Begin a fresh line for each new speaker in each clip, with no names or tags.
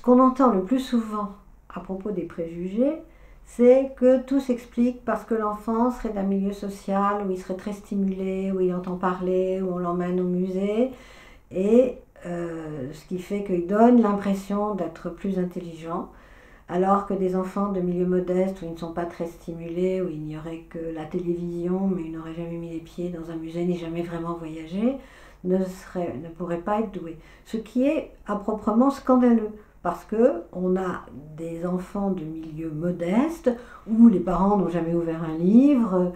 qu'on entend le plus souvent à propos des préjugés, c'est que tout s'explique parce que l'enfant serait d'un milieu social où il serait très stimulé, où il entend parler, où on l'emmène au musée, et ce qui fait qu'il donne l'impression d'être plus intelligent, alors que des enfants de milieux modestes où ils ne sont pas très stimulés, où il n'y aurait que la télévision, mais ils n'auraient jamais mis les pieds dans un musée ni jamais vraiment voyagé, ne pourraient pas être doués. Ce qui est à proprement scandaleux, parce que on a des enfants de milieux modestes où les parents n'ont jamais ouvert un livre,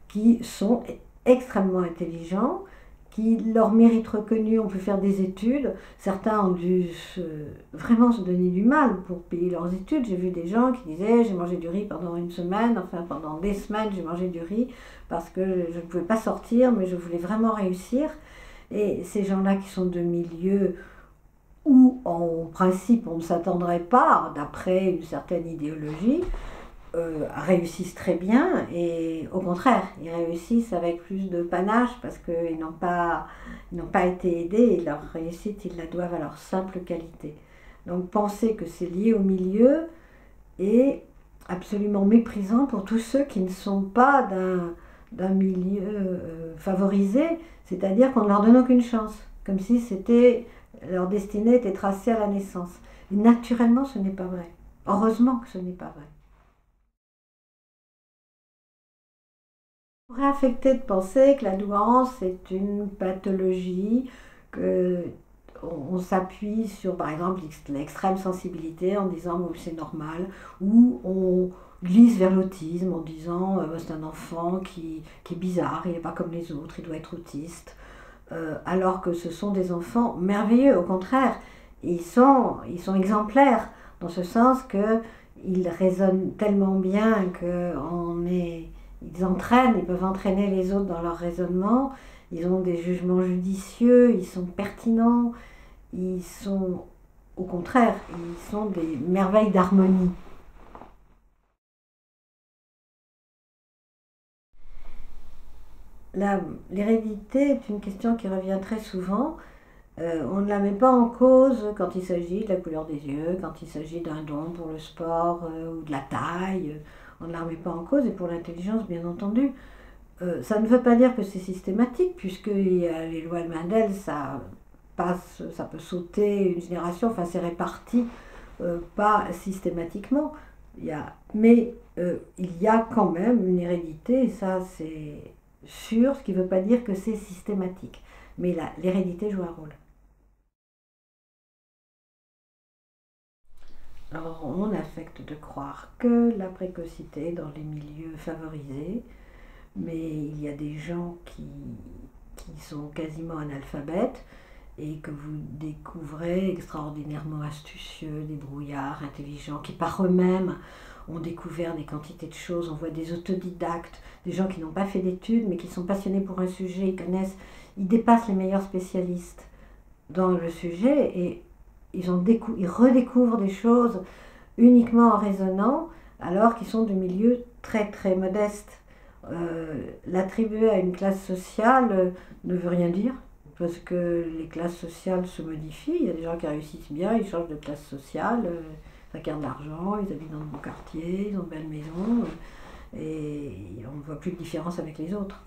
qui sont extrêmement intelligents, qui leur mérite reconnu, on peut faire des études. Certains ont dû vraiment se donner du mal pour payer leurs études. J'ai vu des gens qui disaient j'ai mangé du riz pendant une semaine, enfin pendant des semaines j'ai mangé du riz parce que je ne pouvais pas sortir mais je voulais vraiment réussir. Et ces gens-là qui sont de milieux où en principe on ne s'attendrait pas, d'après une certaine idéologie, réussissent très bien et au contraire, ils réussissent avec plus de panache parce qu'ils n'ont pas été aidés et leur réussite, ils la doivent à leur simple qualité. Donc penser que c'est lié au milieu est absolument méprisant pour tous ceux qui ne sont pas d'un milieu favorisé, c'est-à-dire qu'on ne leur donne aucune chance, comme si leur destinée était tracée à la naissance. Et naturellement, ce n'est pas vrai. Heureusement que ce n'est pas vrai. On pourrait affecter de penser que la douance est une pathologie, que on s'appuie sur par exemple l'extrême sensibilité en disant bon, c'est normal, ou on glisse vers l'autisme en disant c'est un enfant qui est bizarre, il n'est pas comme les autres, il doit être autiste, alors que ce sont des enfants merveilleux, au contraire, ils sont exemplaires dans ce sens qu'ils raisonnent tellement bien ils peuvent entraîner les autres dans leur raisonnement, ils ont des jugements judicieux, ils sont pertinents, ils sont, au contraire, ils sont des merveilles d'harmonie. L'hérédité est une question qui revient très souvent. On ne la met pas en cause quand il s'agit de la couleur des yeux, quand il s'agit d'un don pour le sport ou de la taille. On ne la remet pas en cause, et pour l'intelligence, bien entendu. Ça ne veut pas dire que c'est systématique, puisque les lois de Mendel, ça peut sauter une génération, enfin c'est réparti, pas systématiquement. Mais il y a quand même une hérédité, et ça c'est sûr, ce qui ne veut pas dire que c'est systématique. Mais l'hérédité joue un rôle. Alors on affecte de croire que la précocité dans les milieux favorisés, mais il y a des gens qui sont quasiment analphabètes et que vous découvrez extraordinairement astucieux, débrouillards, intelligents, qui par eux-mêmes ont découvert des quantités de choses. On voit des autodidactes, des gens qui n'ont pas fait d'études mais qui sont passionnés pour un sujet, ils dépassent les meilleurs spécialistes dans le sujet et ils redécouvrent des choses uniquement en raisonnant alors qu'ils sont de milieux très très modestes. L'attribuer à une classe sociale ne veut rien dire, parce que les classes sociales se modifient. Il y a des gens qui réussissent bien, ils changent de classe sociale, ça gagne de l'argent, ils habitent dans de beaux quartiers, ils ont de belles maisons, et on ne voit plus de différence avec les autres.